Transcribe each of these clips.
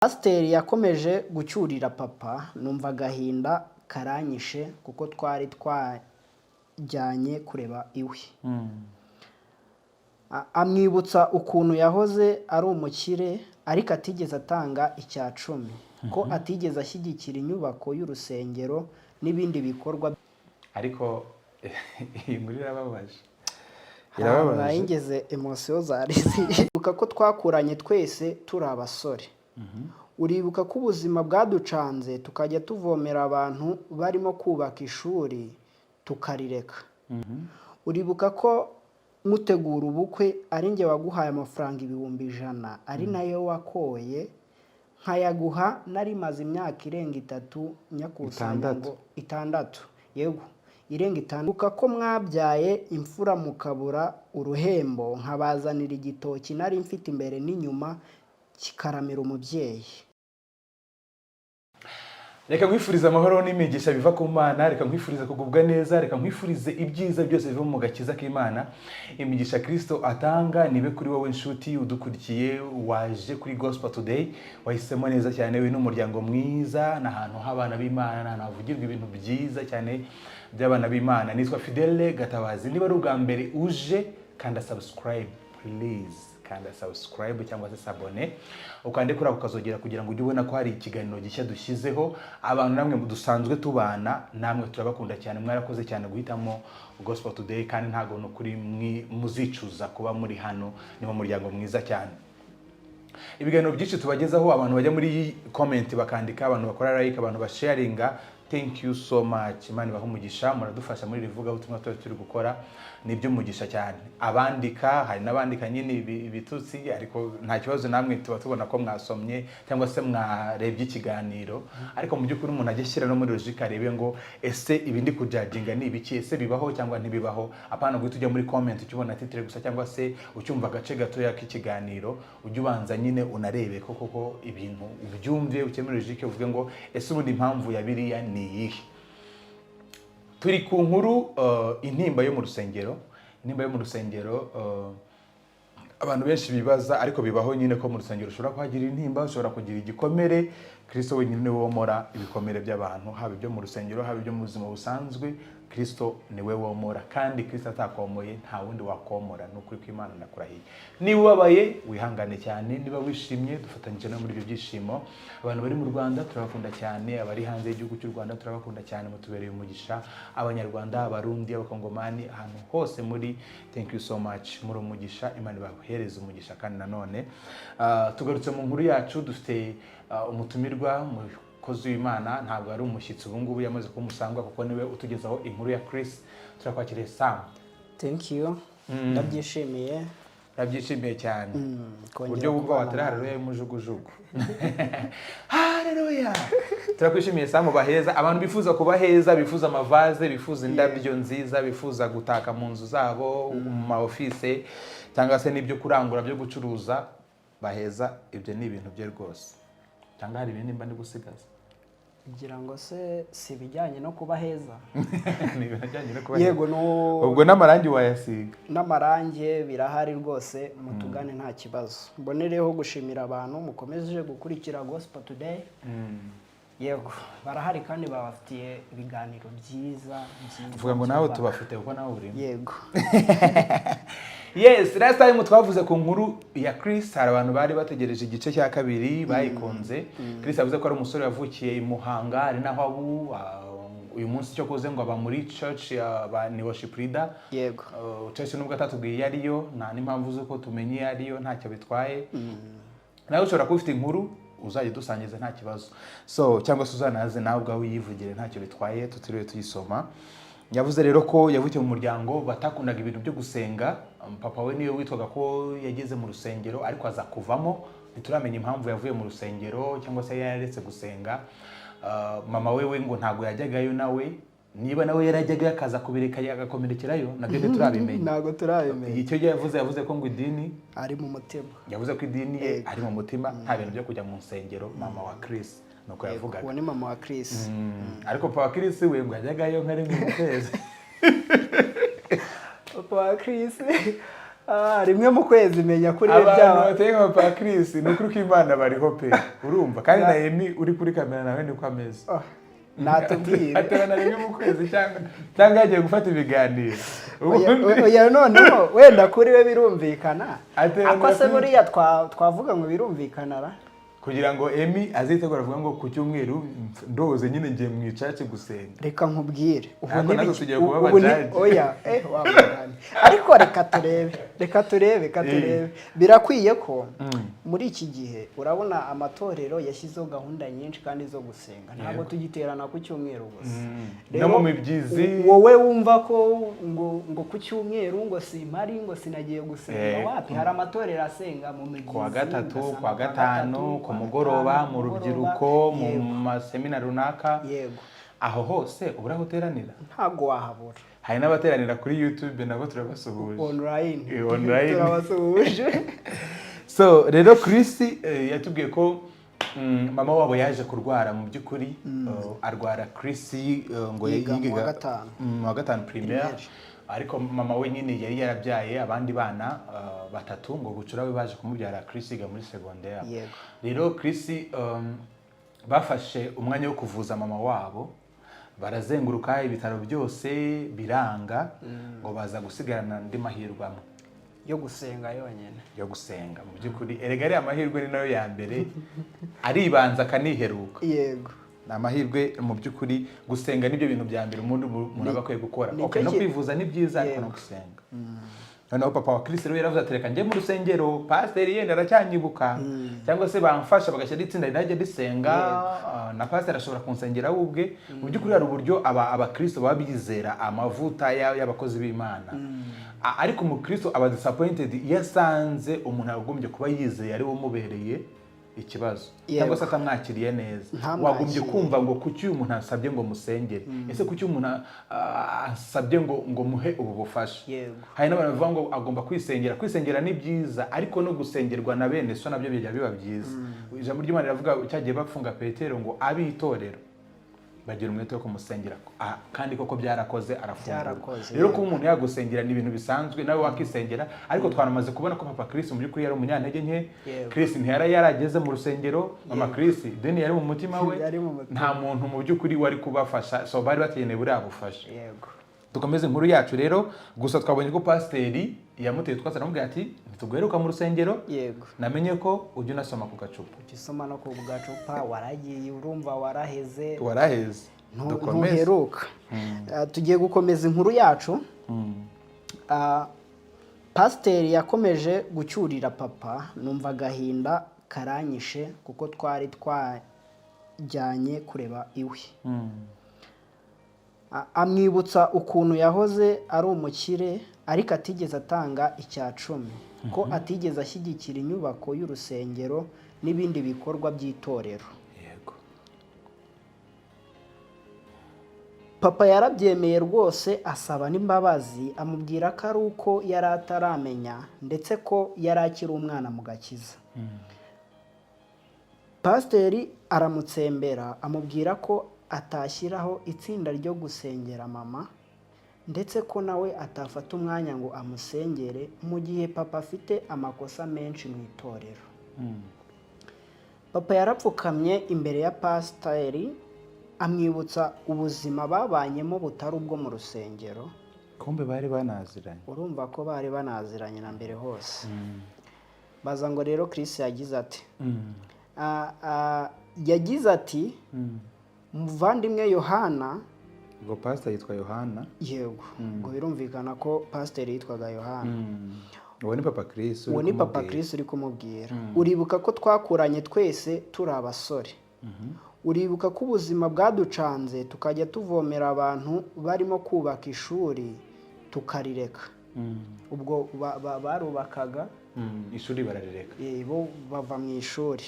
Pasiteri yakomeje gucyurira papa, numva agahinda karanyishe kuko twari twajyanye kureba iwe. Amwibutsa ukuntu yahoze ari umukire ariko atigeze atanga icya cumi, ko atigeze ashyigikira inyubako y'urusengero n'ibindi bikorwa. Ariko iyi nkuru irababaje. Ingeze emosiyo zarizi. Uribuka ko twakuranye twese turi abasore. Uribuka ko ubuzima bwaducanze tukajya tuvomera abantu barimo kubaka ishuri tukarireka. Uribuka ko mutegura ubukwe ari njye waguhaye amafaranga 100,000 ari nayo wakoye nkayaguha nari maze imyaka irenga 3 nyakusanya ngo 6 yego irenga 5. Uribuka ko mwabyaye imfura mukabura uruhembo nkabazanira igitoki nari mfite imbere n'inyuma kikaramira umubyeyi. Reka nkwifuriza amahoro n'imigisha biva ku Mana, reka nkwifuriza kugubwa neza, reka nkwifurize ibyiza byose biva mu gakiza k'Imana. Imigisha Kristo atanga nibe kuri wowe nshuti udukurikiye waje kuri Gospel Today, wahisemo neza cyane we n'umuryango mwiza n'ahantu h'abana b'Imana, n'ahantu havugirwa ibintu byiza cyane by'abana b'Imana. Nitwa Fidele Gatabazi. Niba ari ubwa mbere uje kanda subscribe please, kanda subscribe cyangwa se sabone ukande kuri ukazogera kugira ngo ujye ubona ko hari ikiganiro gishya dushyizeho. Abantu namwe dusanzwe tubana namwe turabakunda cyane, mwarakoze cyane guhitamo Gospel Today kandi ntago no kuri muzicuza kuba muri hano, ni mu muryango mwiza cyane. Ibiganiro byinshi tubagezaho, abantu bajya muri comment bakandika, abantu bakora like, abantu basharinga. Thank you so much. Imana bahumugisha, muradufasha muri rivuga ubutumwa turi gukora nibyo mugisha cyane. Abandika, hari nabandika nyine ibitutsi ariko nta kibazo, namwe tuba tubona ko mwasomye cyangwa se mwarebye ikiganiro. Ariko mu by'ukuri umuntu agishyira no muri logique arebe ngo ese ibindi kujudginga ni ibiki, ese bibaho cyangwa ntibibaho. Apana guhita ujya muri comment ukibona titre gusa cyangwa se ucyumva agace gato y'ikiganiro, ujye ubanza nyine unarebe koko ibintu ubyumve, ukemure logique uvuge ngo ese ubundi impamvu ya biriya ni iyihe. Turi ku nkuru intimba yo mu rusengero. Intimba yo mu rusengero abantu benshi bibaza, ariko bibaho nyine ko mu rusengero ushobora kuhagira intimba, ushobora kugira igikomere. Kristo wenyine niwe womora ibikomere by'abantu, haba ibyo mu rusengero haba ibyo mu buzima busanzwe. Kristo niwe womora, kandi Kristo atakomoye nta wundi wakomora. N'ukuri kw'Imana nakurahiye. Niba ubabaye wihangane cyane, niba wishimye dufatanyije no muri ibyo byishimo. Abantu bari mu Rwanda turabakunda cyane, abari hanze y'igihugu cy'u Rwanda turabakunda cyane, mutubereye umugisha. Abanyarwanda, abarundi, abakongomani, ahantu hose muri, thank you so much, muri umugisha. Imana ibahereze umugisha. Kandi nanone tugarutse mu nkuru yacu, dufite umutumirwa mukozi w'Imana, ntabwo ari umushyitsi ubu ngubu, yamaze kumusangwa kuko niwe utugezaho inkuru ya Chris. Turakwakiriye Sam. Thank you. Ndabyishimiye. Ndabyishimiye cyane. Uburyo wumva watera haleluya y'umujugujugu. Haleluya. Turakwishimiye Sam, baheza abantu bifuza kuba heza, bifuza amavaze, bifuza indabyo nziza, bifuza gutaka mu nzu zabo, mu ma office cyangwa se n'ibyo kurangura byo gucuruza, baheza. Ibyo ni ibintu bye rwose. Cyangwa hari ibindi mba ndi gusigaza kugira ngo se si bijyanye no kuba heza. Ni bijyanye no kuba heza. Yego, no ubwo n'amarangi wayasiga. N'amarangi birahari rwose, mutugane nta kibazo. Mbonereho gushimira abantu mukomeje gukurikira Gospel Today. Yego, barahari kandi babafitiye ibiganiro byiza. Uvuga ngo nawe tubafite uko nawe uri. Yego. Yes, last time twavuze ku nkuru ya Chris. Hari abantu bari bategereje igice cya kabiri bayikunze. Chris yavuze ko ari umusore yavukiye i Muhanga, ari naho abu uyu munsi cyo koze ngo aba muri church ya ni worship leader. Yego. Church nubwo atatubwiye yariyo, nta n'impamvu zuko tumenye yariyo, ntacyo bitwaye. Nawe ushobora kuba ufite inkuru uzajya dusangiza nta kibazo. So cyangwa se uzanaze nawe ubwawe yivugire, ntacyo bitwaye, tutiriwe tuyisoma. Yavuze rero ko yavukiye mu muryango batakundaga ibintu byo gusenga. Papa we niyo witwaga ko yageze mu rusengero ariko aza kuvamo, ntituramenya impamvu yavuye mu rusengero cyangwa se yaretse gusenga. Mama we ngo ntago yajyagayo nawe, niba nawe yarajyaga akaza kubireka agakomerekerayo, nabyo ntiturabimenya. Ntago turabimenya. Icyo yavuze ko ngo idini ari mu mutima. Yavuze ko idini ye ari mu mutima, nta bintu byo kujya mu nsengero. Mama wa Chris nuko yavugaga. Uwo ni mama wa Chris. Ariko papa wa Chris we ngo yajyagayo nkari mu kwezi. Papa wa Chris rimwe mu kwezi menya kuri abantu bateye nka Papa Chris ni ukuri ko Imana bariho pe urumva kandi na Emi uri kuri kamera nawe niko ameze natubwire aterana rimwe mu kwezi cyangwa yagiye gufata ibiganiro oya noneho wenda kuri we birumvikana ako se buriya twavuga ngo birumvikana ra kugira ngo Emi azitegura avuga ngo ku cyumweru ndoze nyine ngiye mu icace gusenga reka nkubwire oya ariko reka turebe birakwiye ko muri iki gihe urabona amatorero yashyizeho gahunda nyinshi kandi zo gusenga ntabwo tugiterana ku cyumweru gusa no mu mibyizi wowe wumva ko ngo ku cyumweru ngo simpari ngo sinagiye gusenga wapi hari amatorero asenga mu mibyizi kwa gatatu kwa gatanu ku mugoroba mu rubyiruko mu maseminari runaka yego aho hose uburaho uteranira ntabwo wahabura hari n'abateranira kuri YouTube nabo turabasuhuje online turabasuhuje so rero Chris yatubwiye ko mama wabo yaje kurwara mu by'ukuri arwara Chris ngo yigaga mu gatanu primaire ariko mama we nyine yari yarabyaye abandi bana batatu ngo gucura we baje kumubyara Chris yiga muri secondaire rero Chris bafashe umwanya wo kuvuza mama wabo barazenguruka ibitaro byose biranga ngo baza gusigarana andi mahirwe amwe yo gusenga yonyine yo gusenga mu by'ukuri erega ari amahirwe ni nayo ya mbere aribanza akaniheruka yego ni amahirwe mu by'ukuri gusenga nibyo bintu bya mbere umuntu aba akwiye gukora no kwivuza ni byiza ariko no gusenga noneho papa wa Chris rero yaravuze ati reka njye mu rusengero pasiteri yenda aracyanyibuka cyangwa se bamfasha bagashyira itsinda rinajya risenga na pasiteri ashobora kunsengera ubwe mu by'ukuri hari uburyo abakristo baba bizera amavuta y'abakozi b'Imana ariko umukristo aba disappointed iyo asanze umuntu yagombye kuba yizeye ari we umubereye ikibazo cyangwa se atamwakiriye neza wagombye kumva ngo kuki uyu muntu asabye ngo musengere ese kuki umuntu asabye ngo muhe ubu bufasha hari n'abantu bavuga ngo agomba kwisengera ni byiza ariko no gusengerwa na bene so nabyo bijya biba byiza ijambo ry'Imana riravuga cyagiye bafunga Petero ngo abitorero bagira umwete wo kumusengera kandi koko byarakoze arafungurwa rero kuba umuntu yagusengera ni ibintu bisanzwe nawe wakisengera ariko twanamaze kubona ko papa Chris mu by'ukuri yari umunyantege nke Chris ntiyari yarageze mu rusengero mama Chris deni yari mu mutima we nta muntu mu by'ukuri wari kubafasha so bari bakeneye buriya bufasha dukomeze inkuru yacu rero gusa twabonye ko pasiteri yamuteye twasa namubwira ati ntituguheruka mu rusengero namenye ko ujya unasoma ku gacupa usoma no ku gacupa waragiye urumva waraheze ntuheruka tugiye gukomeza inkuru yacu pasiteri yakomeje gucyurira papa numva agahinda karanyishe kuko twari twajyanye kureba iwe amwibutsa ukuntu yahoze ari umukire ariko atigeze atanga icya cumi ko atigeze ashyigikira inyubako y'urusengero n'ibindi bikorwa by'itorero papa yarabyemeye rwose asaba n'imbabazi amubwira ko ari uko yari ataramenya ndetse ko yari akiri umwana mu gakiza pasiteri aramutsembera amubwira ko atashyiraho itsinda ryo gusengera mama ndetse ko nawe atafata umwanya ngo amusengere mu gihe papa afite amakosa menshi mu itorero papa yarapfukamye imbere ya pasiteri amwibutsa ubuzima babanyemo butari ubwo mu rusengero kumbe bari banaziranye urumva ko bari banaziranye na mbere hose baza ngo rero Chris yagize ati muvandimwe Yohana ngo pasiteri yitwa Yohana yego ngo birumvikana ko pasiteri yitwaga Yohana uwo ni papa Chris uri kumubwira uribuka ko twakuranye twese turi abasore uribuka ko ubuzima bwaducanze tukajya tuvomera abantu barimo kubaka ishuri tukarireka ubwo barubakaga ishuri bararireka bo bava mu ishuri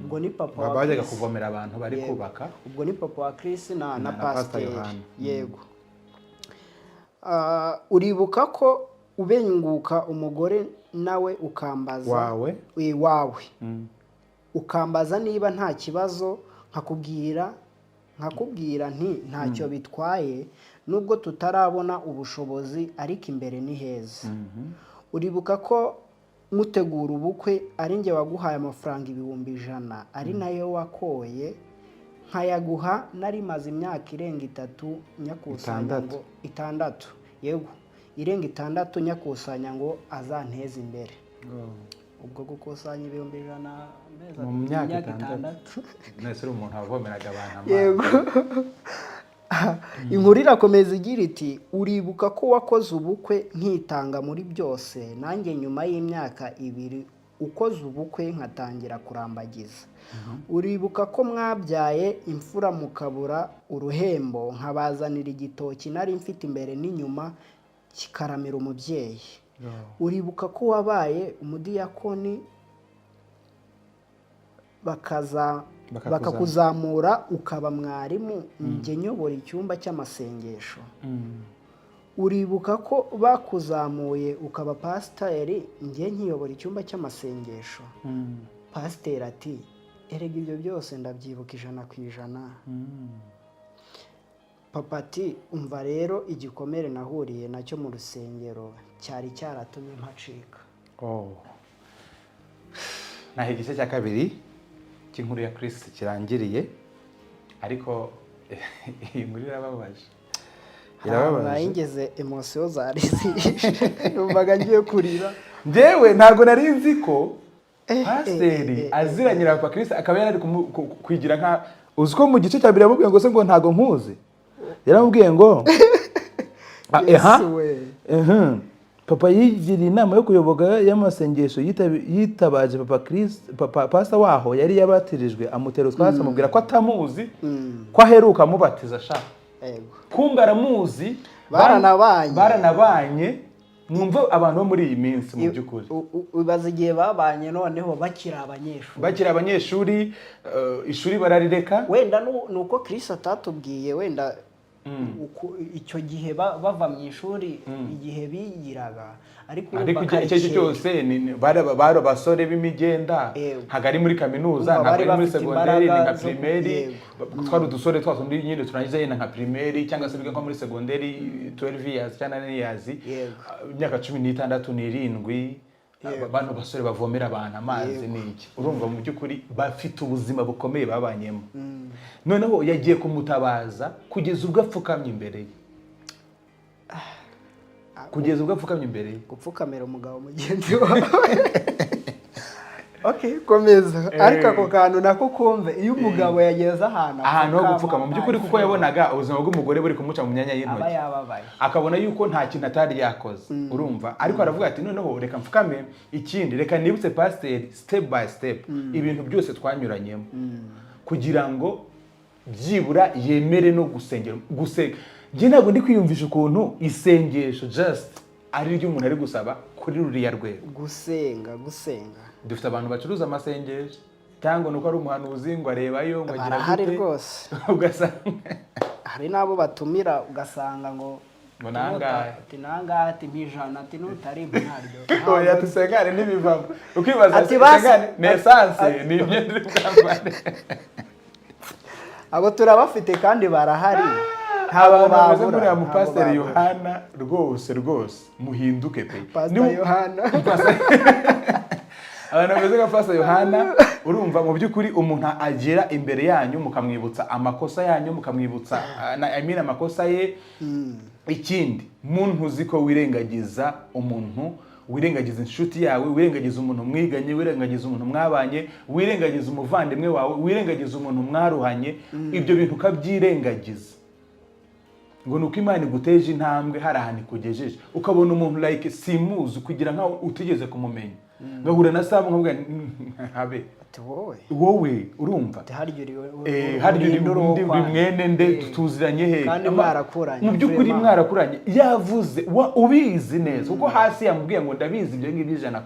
ubwo ni papa wa bajyaga kuvomera abantu bari kubaka ubwo ni papa wa Chris na pasiteri yego uribuka ko ubenguka umugore nawe ukambaza wawe ukambaza niba nta kibazo nkakubwira nti ntacyo bitwaye nubwo tutarabona ubushobozi ariko imbere ni heza uribuka ko mutegura ubukwe ari njye waguhaye amafaranga 100,000 ari nayo wakoye nkayaguha nari maze imyaka irenga 3 nyakusanya ngo 6 yego irenga 6 nyakusanya ngo azanteze imbere ubwo gukusanya 100,000 mu myaka 6 nese uri umuntu avomeraga abantu yego inkuru irakomeza igira iti uribuka ko wakoze ubukwe nkitanga muri byose nanjye nyuma y'imyaka 2 ukoze ubukwe nkatangira kurambagiza uribuka ko mwabyaye imfura mukabura uruhembo nkabazanira igitoki nari mfite imbere n'inyuma kikaramira umubyeyi uribuka ko wabaye umudiyakoni bakakuzamura ukaba mwarimu njye nyobora icyumba cy'amasengesho uribuka ko bakuzamuye ukaba pasiteri njye nkiyobora icyumba cy'amasengesho pasiteri ati erega ibyo byose ndabyibuka 100%. papa ati umva rero igikomere nahuriye nacyo mu rusengero cyari cyaratumye mpacika. naho igice cya kabiri cy'inkuru ya Chris kirangiriye ariko iyi nkuru irababaje ingeze emotion zarizi numvaga ngiye kurira njyewe ntago nari nzi ko pasiteri aziranyira papa Chris akaba yari kwigira nka uziko mu gice cya 2 yamubwiye ngo se ngo ntago nkuzi yaramubwiye ngo papa yigiriye inama yo kuyoboka y'amasengesho yitabaje papa Chris pasta waho yari yabatirijwe amutera utwatsi amubwira ko atamuzi ko aheruka mubatiza sha kumba aramuzi baranabanye mwumva abantu bo muri iyi minsi mu byukuri ubaza igihe babanye noneho bakira abanyeshuri ishuri bararireka wenda nuko Chris atatubwiye wenda icyo gihe bava mu ishuri igihe bigiraga ariko icyo cyose bari abasore b'imigenda hagari muri kaminuza ntabwo ari muri segonderi ni nka primary twari udusore twasundi nyine turangiza yenda nka primary cyangwa se biga nko muri segonderi 12 years cyangwa 9 years imyaka 16 7 abantu basore bavomera abantu amazi n'iki urumva mu byukuri bafite ubuzima bukomeye babanyemo noneho yagiye kumutabaza kugeza ubwo apfukamye imbere gupfukamira umugabo mugenzi wawe komeza ariko ako kantu nako kumve iyo umugabo yageze ahantu ho gupfukama mu byukuri kuko yabonaga ubuzima bw'umugore buri kumuca mu myanya y'intoki akabona yuko nta kintu atari yakoze urumva ariko aravuga ati noneho reka mfukame ikindi reka nibutse pasiteri step by step ibintu byose twanyuranyemo kugira ngo byibura yemere no gusenga njye ntabwo ndi kwiyumvisha ukuntu isengesho just ari ryo umuntu ari gusaba kuri ruriya rwego gusenga dufite abantu bacuruza amasengesho cyangwa nuko ari umuhanuzi ngo arebayo ngo agira hari rwose ugasanga hari nabo batumira ugasanga ngo nangahe ati mpijana ati nutari mwaryo oya tusengane n'ibivamo ukibaza tusengane n'essence ni imyenda bwambare abo turabafite kandi barahari abantu bameze muri ya mupasiteri Yohana rwose muhinduke pe Pastor Yohana abantu bameze nka Pastor Yohana urumva mu byukuri umuntu agera imbere yanyu mukamwibutsa amakosa yanyu mukamwibutsa amakosa ye ikindi muntu uzi ko wirengagiza umuntu wirengagiza inshuti yawe wirengagiza umuntu mwiganye wirengagiza umuntu mwabanye wirengagiza umuvandimwe wawe wirengagiza umuntu mwaruhanye ibyo bintu ukabyirengagiza ngo nuko Imana iguteje intambwe hari ahantu ikugejeje ukabona umuntu like simuzi kugira nkaho utigeze kumumenya ngahura na Samu nkavuga habe ati wowe urumva haryo uri mwene nde tutuziranye he kandi mwarakuranye mu byukuri mwarakuranye yavuze ubizi neza kuko hasi yamubwiye ngo ndabizi ibyo ngibyo 100%.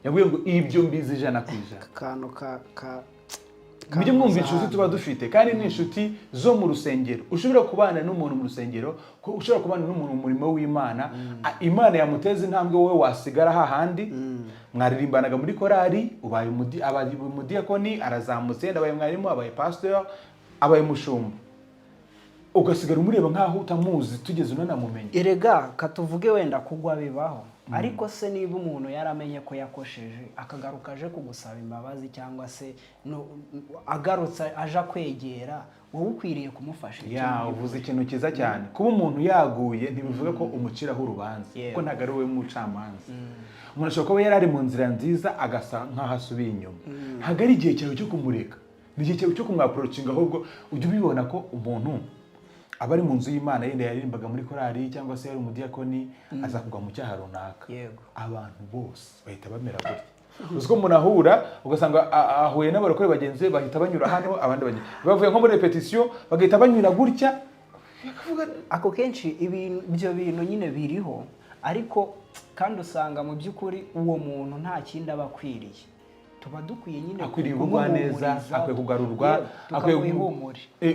yabwiye ngo ibyo mbizi 100%. kantu mujye mwumva inshuti tuba dufite kandi ni inshuti zo mu rusengero ushobora kubana n'umuntu mu rusengero ushobora kubana n'umuntu mu murimo w'Imana Imana yamuteza intambwe wowe wasigara hahandi mwaririmbanaga muri korali ubaye umudiyakoni arazamutse ndabaye mwarimu abaye pastor abaye mushumba ugasigara umureba nkaho utamuzi tugeze unanamumenye. Erega katuvuge wenda kugwa bibaho, ariko se niba umuntu yaramenye ko yakosheje akagaruka aje kugusaba imbabazi cyangwa se agarutse aje kwegera, wowe ukwiriye kumufasha. Uvuze ikintu cyiza cyane. Kuba umuntu yaguye ntibivuga ko umuciraho urubanza, kuko ntabwo ari we mucamanza. Umuntu ashobora kuba yari ari mu nzira nziza agasa nkaho asubiye inyuma, ntabwo ari igihe cyawe cyo kumureka, ni igihe cyawe cyo kumwaporocinga, ahubwo ujye ubibona ko umuntu aba ari mu nzu y'Imana, yenda yaririmbaga muri korali cyangwa se yari umudiyakoni, aza kugwa mu cyaha runaka. Abantu bose bahita bamera gutya. Uzi ko umuntu ahura ugasanga ahuye n'abarokore bagenzi be, bahita banyura hano, abandi bavuye nko muri repetition bagahita banyura gutya. Ako kenshi ibyo bintu nyine biriho, ariko kandi usanga mu by'ukuri uwo muntu nta kindi aba akwiriye. Tuba dukwiye nyine akwiriye kugwa neza, akwiye kugarurwa, akwiye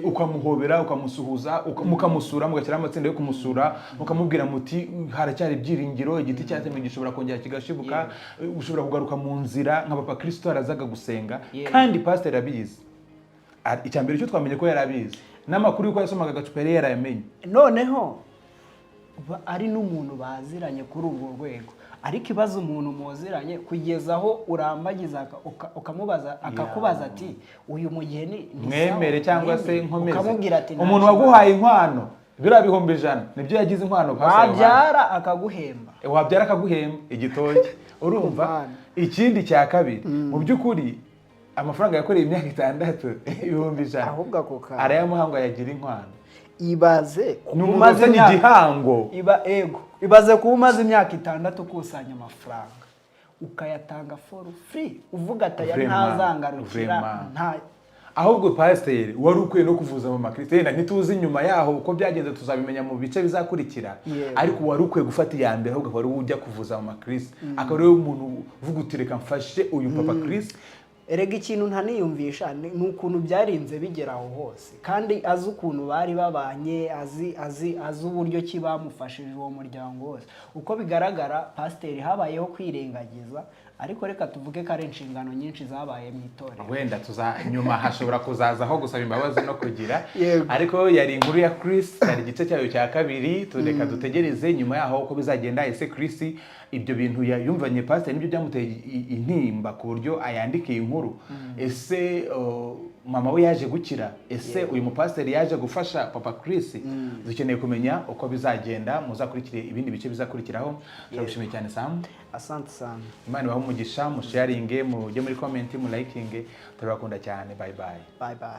ukamuhobera, ukamusuhuza, mukamusura, mugashyiraho amatsinda yo kumusura, mukamubwira muti haracyari ibyiringiro, igiti cyatemwe gishobora kongera kigashibuka, ushobora kugaruka mu nzira. Nka Papa Kristo arazaga gusenga, kandi pastor abizi. Icyambere cyo twamenye ko yarabizi, n'amakuru yuko yasomaga agacupa yari yarayamenye. Noneho ari n'umuntu baziranye kuri urwo rwego, ariko ibaza umuntu muziranye kugeza aho urambagiza ukamubaza, akakubaza ati uyu mugeni mwemere cyangwa se nkomeze. Umuntu waguhaye inkwano biriya bihumbi 100 nibyo yagize inkwano, wabyara akaguhemba, wabyara akaguhemba igitoki. Urumva? Ikindi cya kabiri, mu by'ukuri amafaranga yakoreye imyaka 6 ibihumbi 100 ahubwo ako kana arayamuhanga yagira inkwano. Ibaze kumaze igihango, ibaze kuba umaze imyaka 6 ukusanya amafaranga ukayatanga for free, uvuga ati aya ntazangarukira nta. Ahubwo pasiteri wari ukwiye no kuvuza mu makristo, ntituzi nyuma yaho uko byagenze, tuzabimenya mu bice bizakurikira, ariko wari ukwiye gufata iya mbere, ahubwo wari ujya kuvuza mu makristo, akaba ari umuntu uvuga uti reka mfashe uyu Papa Kristo. Erega ikintu ntaniyumvisha ni ukuntu byarinze bigera aho hose, kandi azi ukuntu bari babanye, azi uburyo ki bamufashije uwo muryango wose. Uko bigaragara pasiteri habayeho kwirengagiza, ariko reka tuvuge ko ari inshingano nyinshi zabaye mu itorero. Wenda nyuma hashobora kuzazaho gusaba imbabazi no kugira, ariko yari inkuru ya Chris, yari igice cyayo cya kabiri. Tureka dutegereze nyuma yaho uko bizagenda. Ese Chris ibyo bintu yumvanye pasiteri nibyo byamuteye intimba ku buryo ayandikiye inkuru? Ese mama we yaje gukira? Ese uyu mupasiteri yaje gufasha Papa Chris? Dukeneye kumenya uko bizagenda. Muzakurikire ibindi bice bizakurikiraho. Turagushimiye cyane Sam. Asante sana. Imana ibahe umugisha, mu sharinge, mujye muri comment, mu liking. Turabakunda cyane. Bye bye. Bye bye.